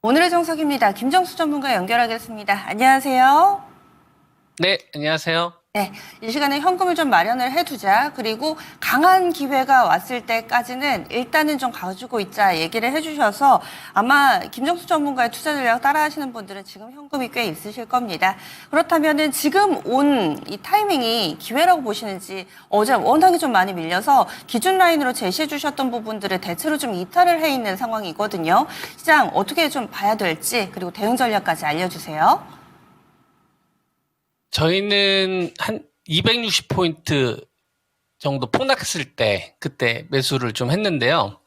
오늘의 정석입니다. 김정수 전문가 연결하겠습니다. 안녕하세요. 네, 안녕하세요. 네, 이 시간에 현금을 좀 마련을 해두자. 그리고 강한 기회가 왔을 때까지는 일단은 좀 가지고 있자 얘기를 해주셔서 아마 김정수 전문가의 투자 전략 따라하시는 분들은 지금 현금이 꽤 있으실 겁니다. 그렇다면은 지금 온 이 타이밍이 기회라고 보시는지, 어제 워낙에 좀 많이 밀려서 기준 라인으로 제시해 주셨던 부분들을 대체로 좀 이탈을 해 있는 상황이거든요. 시장 어떻게 좀 봐야 될지, 그리고 대응 전략까지 알려주세요. 저희는 한 260포인트 정도 폭락했을 때, 그때 매수를 좀 했는데요.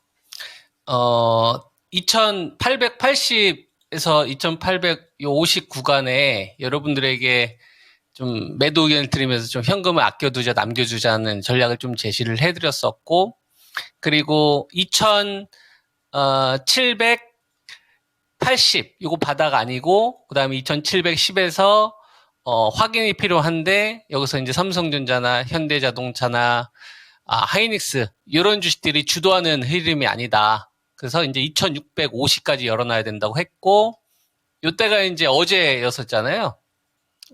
2880에서 2850 구간에 여러분들에게 좀 매도 의견을 드리면서 좀 현금을 아껴두자, 남겨두자는 전략을 좀 제시를 해드렸었고, 그리고 2780, 이거 바닥 아니고, 그 다음에 2710에서 확인이 필요한데, 여기서 이제 삼성전자나 현대자동차나, 하이닉스, 이런 주식들이 주도하는 흐름이 아니다. 그래서 이제 2650까지 열어놔야 된다고 했고, 요때가 이제 어제였었잖아요.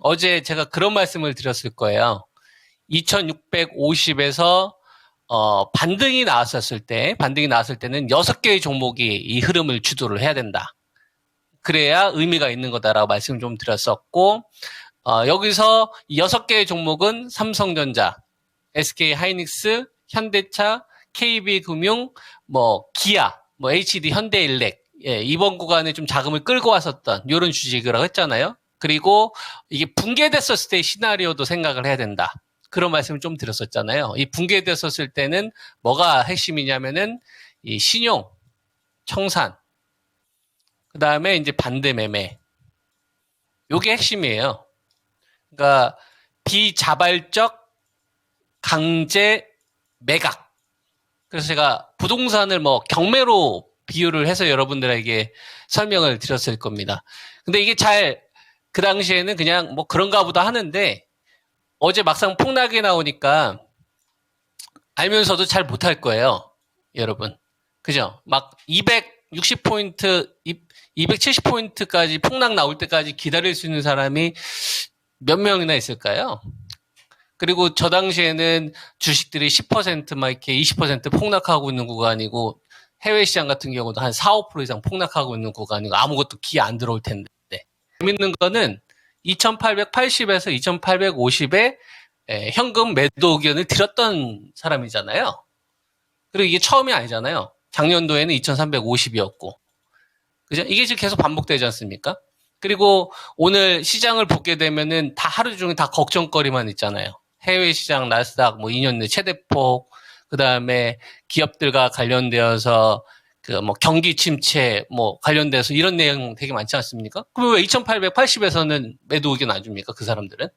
어제 제가 그런 말씀을 드렸을 거예요. 2650에서, 반등이 나왔을 때는 6개의 종목이 이 흐름을 주도를 해야 된다. 그래야 의미가 있는 거다라고 말씀을 좀 드렸었고, 여기서 이 6개의 종목은 삼성전자, SK 하이닉스, 현대차, KB금융, 기아, HD 현대일렉, 이번 구간에 좀 자금을 끌고 왔었던 이런 주식이라고 했잖아요. 그리고 이게 붕괴됐었을 때 시나리오도 생각을 해야 된다. 그런 말씀을 좀 드렸었잖아요. 이 붕괴됐었을 때는 뭐가 핵심이냐면은 이 신용, 청산, 그 다음에 이제 반대 매매. 요게 핵심이에요. 그러니까 비자발적 강제 매각. 그래서 제가 부동산을 경매로 비유를 해서 여러분들에게 설명을 드렸을 겁니다. 근데 이게 그 당시에는 그냥 그런가 보다 하는데, 어제 막상 폭락이 나오니까 알면서도 잘 못할 거예요, 여러분. 그죠? 막 260포인트, 270포인트까지 폭락 나올 때까지 기다릴 수 있는 사람이 몇 명이나 있을까요? 그리고 저 당시에는 주식들이 10% 막 이렇게 20% 폭락하고 있는 구간이고, 해외 시장 같은 경우도 한 4, 5% 이상 폭락하고 있는 구간이고, 아무것도 기회 안 들어올 텐데. 재밌는 거는 2880에서 2850에 현금 매도 의견을 드렸던 사람이잖아요. 그리고 이게 처음이 아니잖아요. 작년도에는 2350이었고. 그죠? 이게 지금 계속 반복되지 않습니까? 그리고 오늘 시장을 보게 되면은 다 하루 종일 다 걱정거리만 있잖아요. 해외 시장 나스닥 2년 내 최대폭, 그 다음에 기업들과 관련되어서 경기 침체 관련돼서 이런 내용 되게 많지 않습니까? 그럼 왜 2880에서는 매도 의견 안 줍니까? 그 사람들은?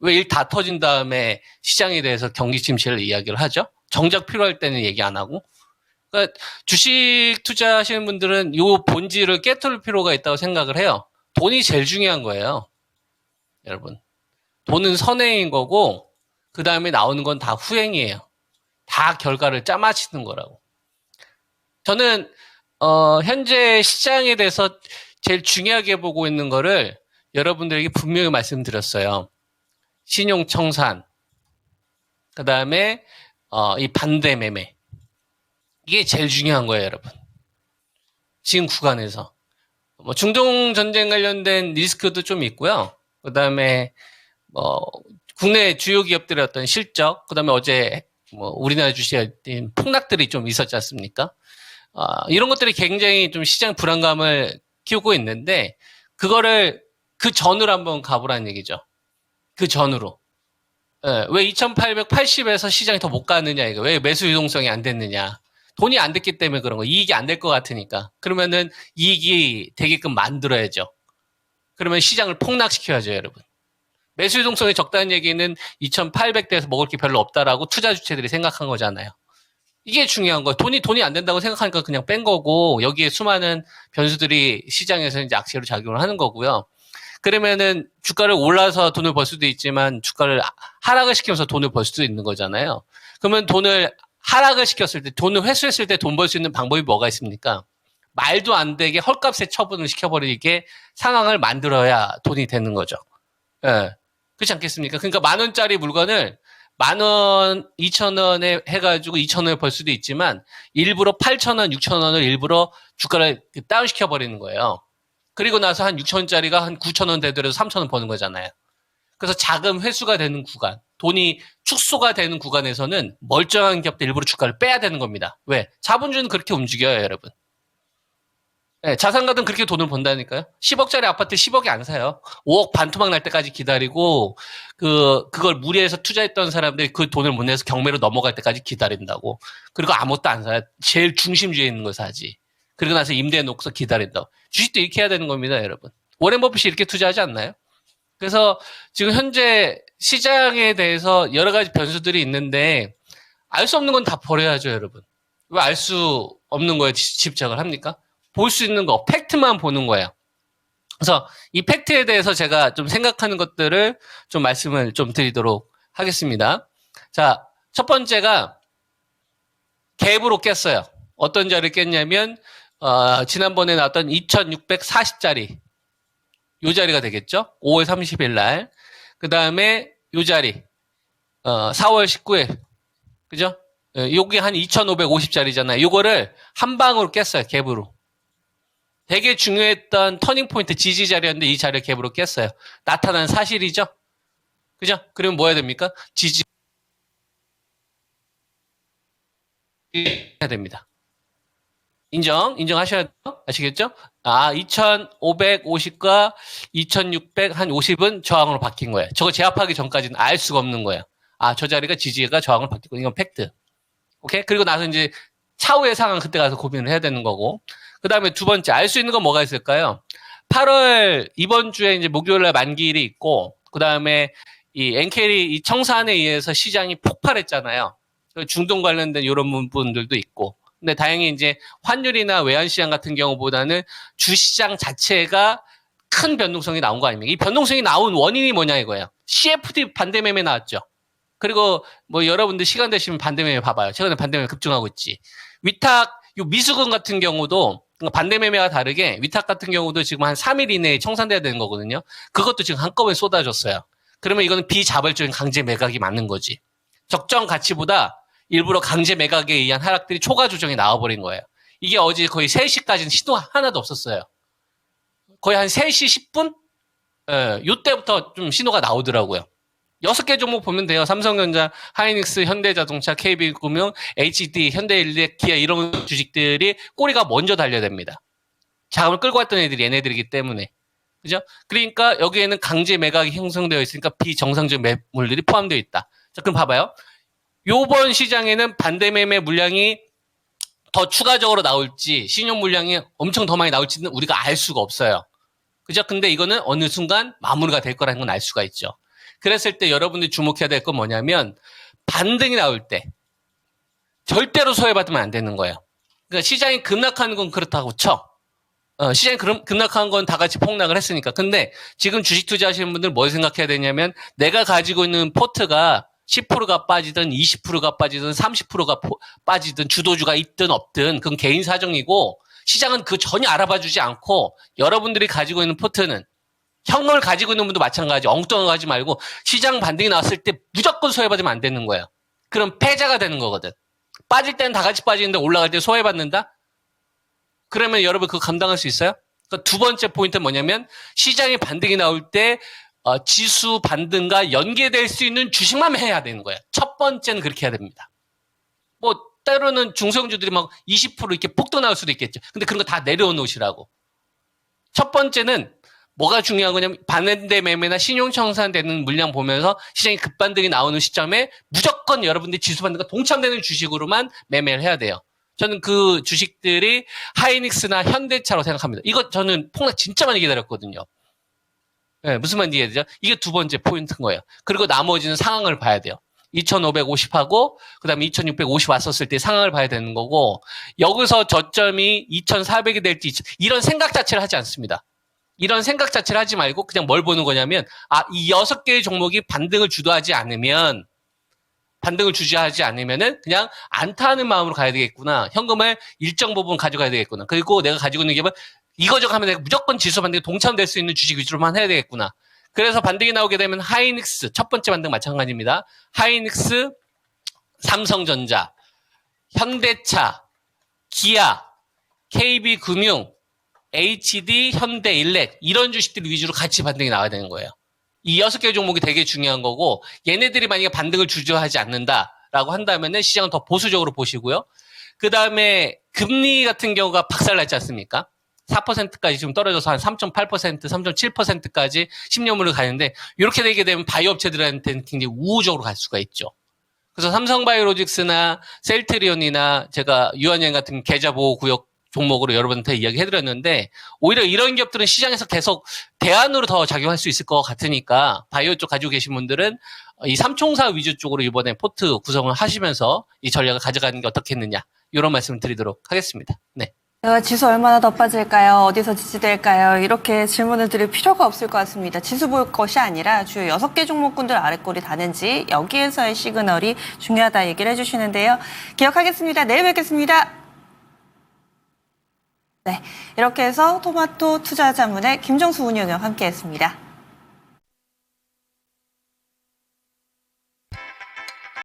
왜 일 다 터진 다음에 시장에 대해서 경기 침체를 이야기를 하죠? 정작 필요할 때는 얘기 안 하고. 그러니까 주식 투자하시는 분들은 요 본질을 깨트릴 필요가 있다고 생각을 해요. 돈이 제일 중요한 거예요, 여러분. 돈은 선행인 거고, 그 다음에 나오는 건 다 후행이에요. 다 결과를 짜맞히는 거라고. 저는 현재 시장에 대해서 제일 중요하게 보고 있는 거를 여러분들에게 분명히 말씀드렸어요. 신용 청산, 그 다음에 이 반대 매매. 이게 제일 중요한 거예요, 여러분. 지금 구간에서. 중동 전쟁 관련된 리스크도 좀 있고요. 그 다음에 국내 주요 기업들의 어떤 실적, 그 다음에 어제 우리나라 주식에 폭락들이 좀 있었지 않습니까? 이런 것들이 굉장히 좀 시장 불안감을 키우고 있는데, 그거를 그 전으로 한번 가보라는 얘기죠. 그 전으로. 왜 2880에서 시장이 더 못 가느냐, 이거. 왜 매수 유동성이 안 됐느냐. 돈이 안 됐기 때문에 그런 거. 이익이 안 될 것 같으니까. 그러면은 이익이 되게끔 만들어야죠. 그러면 시장을 폭락시켜야죠, 여러분. 매수 유동성이 적다는 얘기는 2800대에서 먹을 게 별로 없다라고 투자 주체들이 생각한 거잖아요. 이게 중요한 거예요. 돈이 안 된다고 생각하니까 그냥 뺀 거고, 여기에 수많은 변수들이 시장에서 이제 악재로 작용을 하는 거고요. 그러면은 주가를 올라서 돈을 벌 수도 있지만 주가를 하락을 시키면서 돈을 벌 수도 있는 거잖아요. 그러면 돈을 하락을 시켰을 때, 돈을 회수했을 때 돈 벌 수 있는 방법이 뭐가 있습니까? 말도 안 되게 헐값에 처분을 시켜버리게 상황을 만들어야 돈이 되는 거죠. 예. 그렇지 않겠습니까? 그러니까 10,000원짜리 물건을 10,000원, 2,000원에 해가지고 2,000원을 벌 수도 있지만 일부러 8,000원, 6,000원을 일부러 주가를 다운시켜버리는 거예요. 그리고 나서 한 6,000원짜리가 한 9,000원 되더라도 3,000원 버는 거잖아요. 그래서 자금 회수가 되는 구간, 돈이 축소가 되는 구간에서는 멀쩡한 기업들 일부러 주가를 빼야 되는 겁니다. 왜? 자본주의는 그렇게 움직여요, 여러분. 네, 자산가든 그렇게 돈을 번다니까요. 10억짜리 아파트 10억이 안 사요. 5억 반토막 날 때까지 기다리고, 그걸 무리해서 투자했던 사람들이 그 돈을 못 내서 경매로 넘어갈 때까지 기다린다고. 그리고 아무것도 안 사요. 제일 중심지에 있는 거 사지. 그리고 나서 임대해 놓고서 기다린다고. 주식도 이렇게 해야 되는 겁니다, 여러분. 워렌 버핏이 이렇게 투자하지 않나요? 그래서 지금 현재 시장에 대해서 여러 가지 변수들이 있는데, 알 수 없는 건 다 버려야죠, 여러분. 왜 알 수 없는 거에 집착을 합니까? 볼 수 있는 거, 팩트만 보는 거예요. 그래서 이 팩트에 대해서 제가 좀 생각하는 것들을 좀 말씀을 좀 드리도록 하겠습니다. 자, 첫 번째가 갭으로 깼어요. 어떤 자리를 깼냐면, 지난번에 나왔던 2640짜리. 요 자리가 되겠죠? 5월 30일 날. 그 다음에 요 자리. 4월 19일. 그죠? 요게 한 2550짜리잖아요. 요거를 한 방으로 깼어요. 갭으로. 되게 중요했던 터닝포인트 지지 자리였는데 이 자리를 갭으로 깼어요. 나타난 사실이죠? 그죠? 그러면 뭐 해야 됩니까? 지지 해야 됩니다. 인정하셔야 돼요? 아시겠죠? 2550과 2650은 저항으로 바뀐 거예요. 저거 제압하기 전까지는 알 수가 없는 거예요. 저 자리가 지지가 저항으로 바뀌고, 이건 팩트. 오케이? 그리고 나서 이제 차후의 상황 그때 가서 고민을 해야 되는 거고. 그 다음에 두 번째, 알 수 있는 건 뭐가 있을까요? 8월, 이번 주에 이제 목요일날 만기일이 있고, 그 다음에 이 엔켈이 이 청산에 의해서 시장이 폭발했잖아요. 중동 관련된 이런 부분들도 있고. 근데 다행히 이제 환율이나 외환시장 같은 경우보다는 주시장 자체가 큰 변동성이 나온 거 아닙니까? 이 변동성이 나온 원인이 뭐냐 이거예요. CFD 반대매매 나왔죠. 그리고 뭐 여러분들 시간 되시면 반대매매 봐봐요. 최근에 반대매매 급증하고 있지. 위탁, 요 미수금 같은 경우도 반대매매와 다르게 위탁 같은 경우도 지금 한 3일 이내에 청산돼야 되는 거거든요. 그것도 지금 한꺼번에 쏟아졌어요. 그러면 이거는 비자발적인 강제 매각이 맞는 거지. 적정 가치보다 일부러 강제 매각에 의한 하락들이 초과 조정이 나와버린 거예요. 이게 어제 거의 3시까지는 시도 하나도 없었어요. 거의 한 3시 10분? 요때부터 좀 신호가 나오더라고요. 6개 종목 보면 돼요. 삼성전자, 하이닉스, 현대자동차, KB금융, HD, 현대일렉, 기아 이런 주식들이 꼬리가 먼저 달려야 됩니다. 자금을 끌고 왔던 애들이 얘네들이기 때문에. 그죠? 그러니까 여기에는 강제 매각이 형성되어 있으니까 비정상적 매물들이 포함되어 있다. 자, 그럼 봐봐요. 요번 시장에는 반대매매 물량이 더 추가적으로 나올지, 신용 물량이 엄청 더 많이 나올지는 우리가 알 수가 없어요. 그죠? 근데 이거는 어느 순간 마무리가 될 거라는 건 알 수가 있죠. 그랬을 때 여러분들이 주목해야 될 건 뭐냐면 반등이 나올 때 절대로 소외받으면 안 되는 거예요. 그러니까 시장이 급락하는 건 그렇다고 쳐. 시장이 급락한 건 다 같이 폭락을 했으니까. 근데 지금 주식 투자하시는 분들 뭘 생각해야 되냐면 내가 가지고 있는 포트가 10%가 빠지든 20%가 빠지든 30%가 빠지든 주도주가 있든 없든 그건 개인 사정이고 시장은 그 전혀 알아봐 주지 않고 여러분들이 가지고 있는 포트는 현금을 가지고 있는 분도 마찬가지 엉뚱한 거 하지 말고 시장 반등이 나왔을 때 무조건 소외받으면 안 되는 거예요. 그럼 패자가 되는 거거든. 빠질 때는 다 같이 빠지는데 올라갈 때 소외받는다? 그러면 여러분 그거 감당할 수 있어요? 그러니까 두 번째 포인트는 뭐냐면 시장에 반등이 나올 때 지수 반등과 연계될 수 있는 주식만 해야 되는 거예요. 첫 번째는 그렇게 해야 됩니다. 뭐 때로는 중소형주들이 막 20% 이렇게 폭등 나올 수도 있겠죠. 근데 그런 거 다 내려놓으시라고. 첫 번째는 뭐가 중요한 거냐면 반대 매매나 신용 청산되는 물량 보면서 시장이 급반등이 나오는 시점에 무조건 여러분들이 지수 반등과 동참되는 주식으로만 매매를 해야 돼요. 저는 그 주식들이 하이닉스나 현대차로 생각합니다. 이거 저는 폭락 진짜 많이 기다렸거든요. 네, 무슨 말인지 이해되죠? 이게 두 번째 포인트인 거예요. 그리고 나머지는 상황을 봐야 돼요. 2550하고 그 다음에 2650 왔었을 때 상황을 봐야 되는 거고 여기서 저점이 2400이 될지 이런 생각 자체를 하지 않습니다. 이런 생각 자체를 하지 말고 그냥 뭘 보는 거냐면 이 6개의 종목이 반등을 주도하지 않으면 반등을 주저하지 않으면은 그냥 안타하는 마음으로 가야 되겠구나. 현금을 일정 부분 가져가야 되겠구나. 그리고 내가 가지고 있는 기업은 이거저거 하면 내가 무조건 지수 반등에 동참될 수 있는 주식 위주로만 해야 되겠구나. 그래서 반등이 나오게 되면 하이닉스, 첫 번째 반등 마찬가지입니다. 하이닉스, 삼성전자, 현대차, 기아, KB금융, HD, 현대일렉 이런 주식들 위주로 같이 반등이 나와야 되는 거예요. 이 6개 종목이 되게 중요한 거고 얘네들이 만약에 반등을 주저하지 않는다라고 한다면은 시장은 더 보수적으로 보시고요. 그 다음에 금리 같은 경우가 박살났지 않습니까? 4%까지 지금 떨어져서 한 3.8%, 3.7%까지 10년물을 가는데 이렇게 되게 되면 바이오 업체들한테는 굉장히 우호적으로 갈 수가 있죠. 그래서 삼성바이오로직스나 셀트리온이나 제가 유한양 같은 계좌보호구역 종목으로 여러분한테 이야기해드렸는데 오히려 이런 기업들은 시장에서 계속 대안으로 더 작용할 수 있을 것 같으니까 바이오 쪽 가지고 계신 분들은 이 삼총사 위주 쪽으로 이번에 포트 구성을 하시면서 이 전략을 가져가는 게 어떻겠느냐 이런 말씀을 드리도록 하겠습니다. 네. 지수 얼마나 더 빠질까요? 어디서 지지될까요? 이렇게 질문을 드릴 필요가 없을 것 같습니다. 지수 볼 것이 아니라 주요 6개 종목군들 아랫골이 다는지 여기에서의 시그널이 중요하다 얘기를 해주시는데요. 기억하겠습니다. 내일 뵙겠습니다. 네, 이렇게 해서 토마토 투자자문의 김정수 운영위원 함께했습니다.